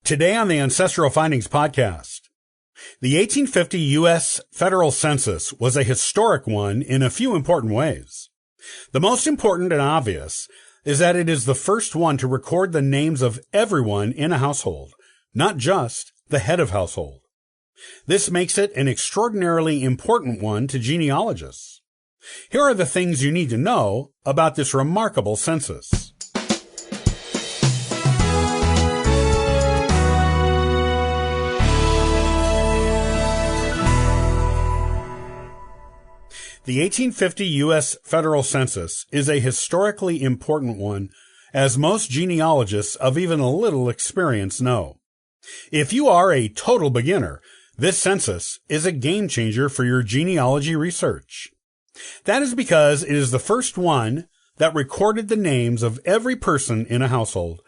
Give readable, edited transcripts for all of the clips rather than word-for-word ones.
Today on the Ancestral Findings podcast, the 1850 U.S. federal census was a historic one in a few important ways. The most important and obvious is that it is the first one to record the names of everyone in a household, not just the head of household. This makes it an extraordinarily important one to genealogists. Here are the things you need to know about this remarkable census. The 1850 U.S. federal census is a historically important one, as most genealogists of even a little experience know. If you are a total beginner, this census is a game changer for your genealogy research. That is because it is the first one that recorded the names of every person in a household.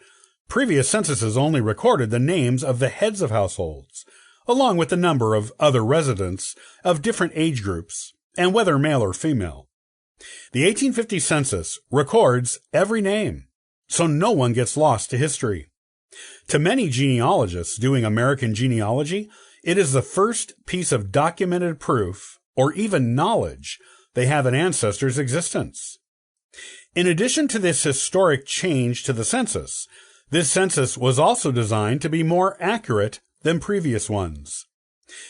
Previous censuses only recorded the names of the heads of households, along with the number of other residents of different age groups, and whether male or female. The 1850 census records every name, so no one gets lost to history. To many genealogists doing American genealogy, it is the first piece of documented proof, or even knowledge, they have an ancestor's existence. In addition to this historic change to the census, this census was also designed to be more accurate than previous ones.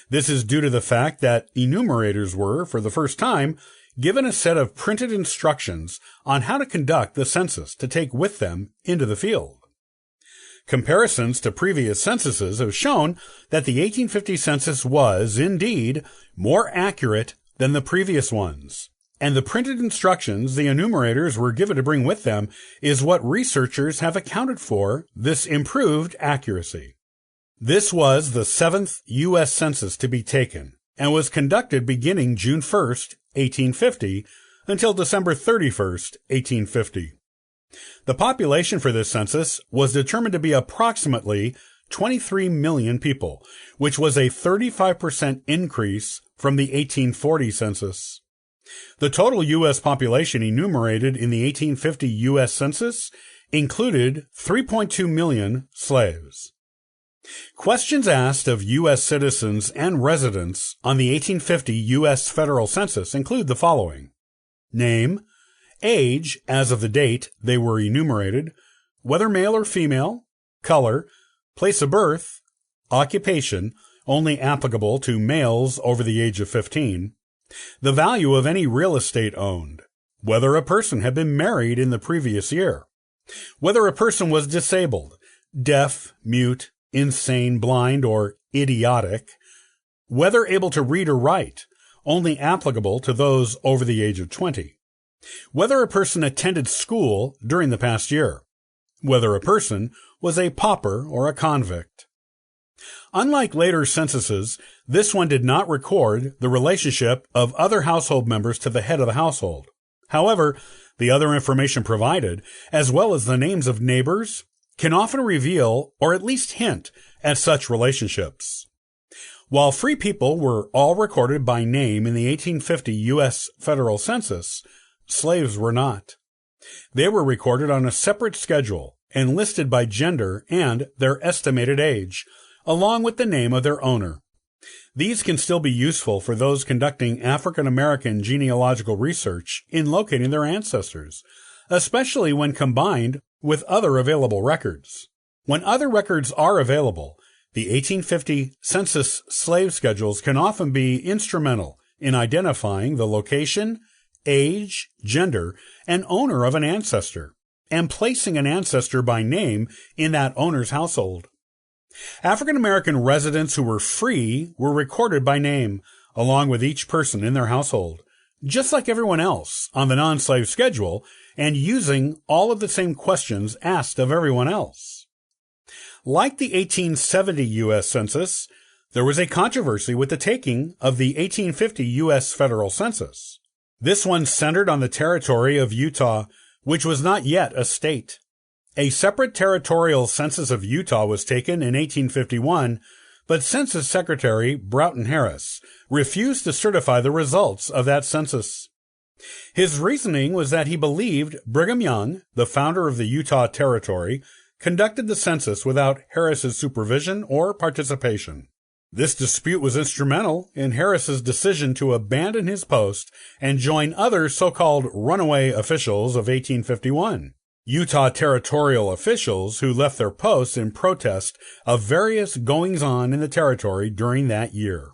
This is due to the fact that enumerators were, for the first time, given a set of printed instructions on how to conduct the census to take with them into the field. Comparisons to previous censuses have shown that the 1850 census was, indeed, more accurate than the previous ones, and the printed instructions the enumerators were given to bring with them is what researchers have accounted for this improved accuracy. This was the 7th U.S. Census to be taken, and was conducted beginning June 1st, 1850, until December 31st, 1850. The population for this census was determined to be approximately 23 million people, which was a 35% increase from the 1840 census. The total U.S. population enumerated in the 1850 U.S. Census included 3.2 million slaves. Questions asked of U.S. citizens and residents on the 1850 U.S. federal census include the following: name, age as of the date they were enumerated, whether male or female, color, place of birth, occupation, only applicable to males over the age of 15, the value of any real estate owned, whether a person had been married in the previous year, whether a person was disabled, deaf, mute, insane, blind, or idiotic, whether able to read or write, only applicable to those over the age of 20, whether a person attended school during the past year, whether a person was a pauper or a convict. Unlike later censuses, this one did not record the relationship of other household members to the head of the household. However, the other information provided, as well as the names of neighbors, can often reveal or at least hint at such relationships. While free people were all recorded by name in the 1850 U.S. federal census, slaves were not. They were recorded on a separate schedule and listed by gender and their estimated age, along with the name of their owner. These can still be useful for those conducting African American genealogical research in locating their ancestors, especially when combined with other available records. When other records are available, the 1850 census slave schedules can often be instrumental in identifying the location, age, gender, and owner of an ancestor, and placing an ancestor by name in that owner's household. African American residents who were free were recorded by name, along with each person in their household, just like everyone else on the non-slave schedule, and using all of the same questions asked of everyone else. Like the 1870 U.S. Census, there was a controversy with the taking of the 1850 U.S. federal census. This one centered on the territory of Utah, which was not yet a state. A separate territorial census of Utah was taken in 1851, but Census Secretary Broughton Harris refused to certify the results of that census. His reasoning was that he believed Brigham Young, the founder of the Utah Territory, conducted the census without Harris's supervision or participation. This dispute was instrumental in Harris's decision to abandon his post and join other so-called runaway officials of 1851, Utah territorial officials who left their posts in protest of various goings-on in the territory during that year.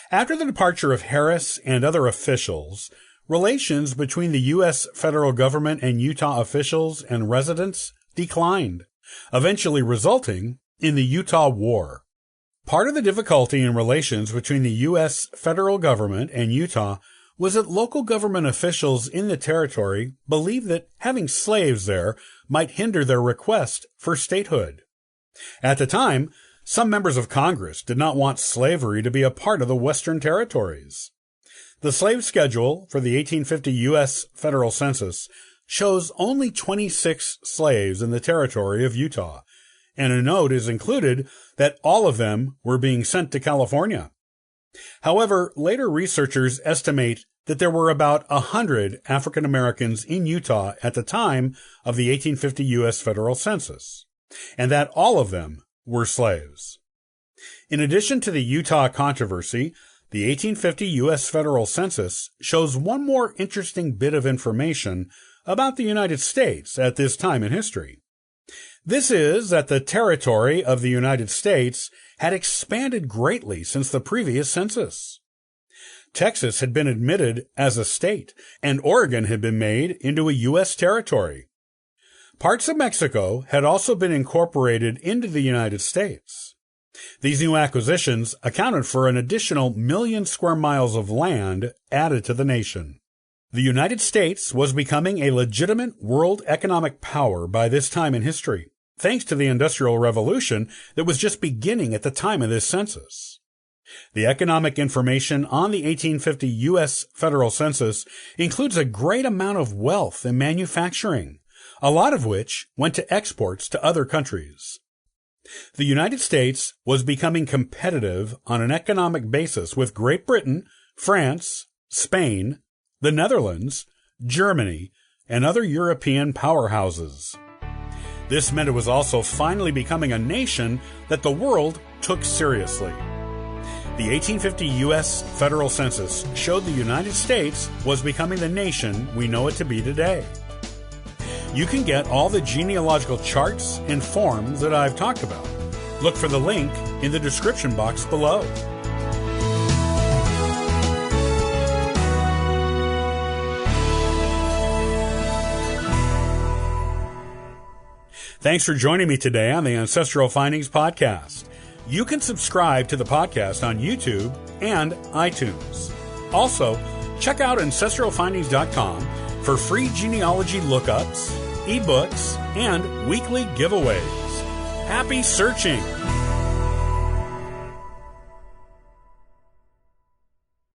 After the departure of Harris and other officials, relations between the U.S. federal government and Utah officials and residents declined, eventually resulting in the Utah War. Part of the difficulty in relations between the U.S. federal government and Utah was that local government officials in the territory believed that having slaves there might hinder their request for statehood. At the time, some members of Congress did not want slavery to be a part of the Western territories. The slave schedule for the 1850 U.S. federal census shows only 26 slaves in the territory of Utah, and a note is included that all of them were being sent to California. However, later researchers estimate that there were about 100 African Americans in Utah at the time of the 1850 U.S. federal census, and that all of them were slaves. In addition to the Utah controversy, the 1850 U.S. federal census shows one more interesting bit of information about the United States at this time in history. This is that the territory of the United States had expanded greatly since the previous census. Texas had been admitted as a state, and Oregon had been made into a U.S. territory. Parts of Mexico had also been incorporated into the United States. These new acquisitions accounted for an additional 1,000,000 square miles of land added to the nation. The United States was becoming a legitimate world economic power by this time in history, thanks to the Industrial Revolution that was just beginning at the time of this census. The economic information on the 1850 U.S. federal census includes a great amount of wealth and manufacturing, a lot of which went to exports to other countries. The United States was becoming competitive on an economic basis with Great Britain, France, Spain, the Netherlands, Germany, and other European powerhouses. This meant it was also finally becoming a nation that the world took seriously. The 1850 U.S. federal census showed the United States was becoming the nation we know it to be today. You can get all the genealogical charts and forms that I've talked about. Look for the link in the description box below. Thanks for joining me today on the Ancestral Findings Podcast. You can subscribe to the podcast on YouTube and iTunes. Also, check out ancestralfindings.com for free genealogy lookups, ebooks, and weekly giveaways. Happy searching!